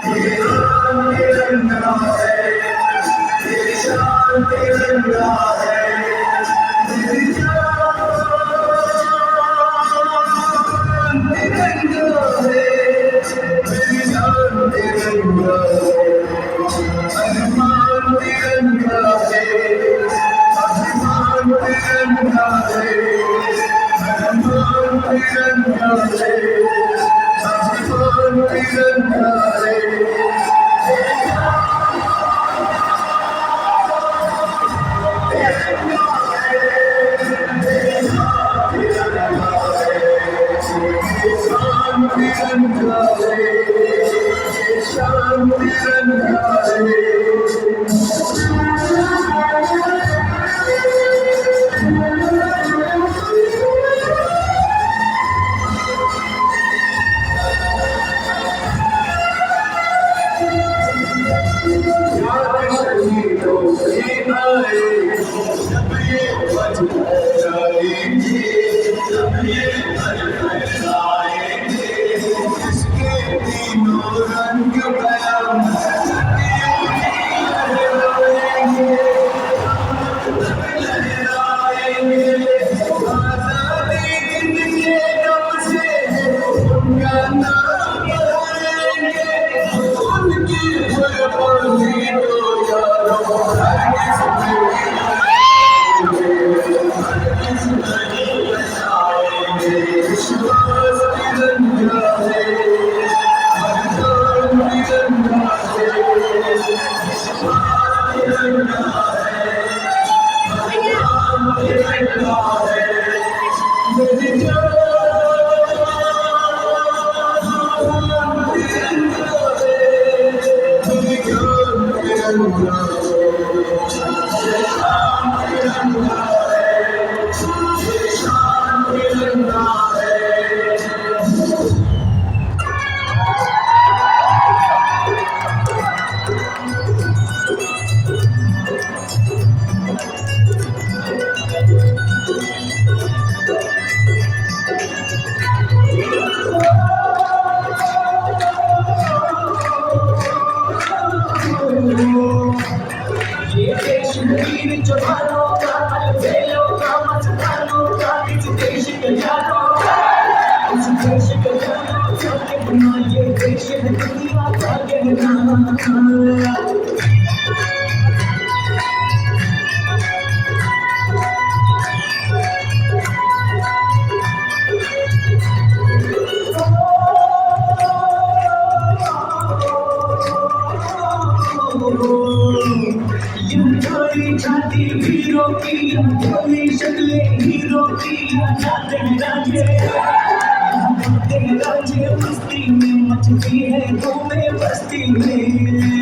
तिरंगा है, निशान तिरंगा है, जवानों का बेलों का मस्तानों का इस देश का जानो, इस देश का जानो, जाके बना ये देश है दुनिया का कहना। छाती हीरो की थोड़ी शक्ले हीरो की जाते राज्य मस्ती में मचती है घूमे बस्ती में।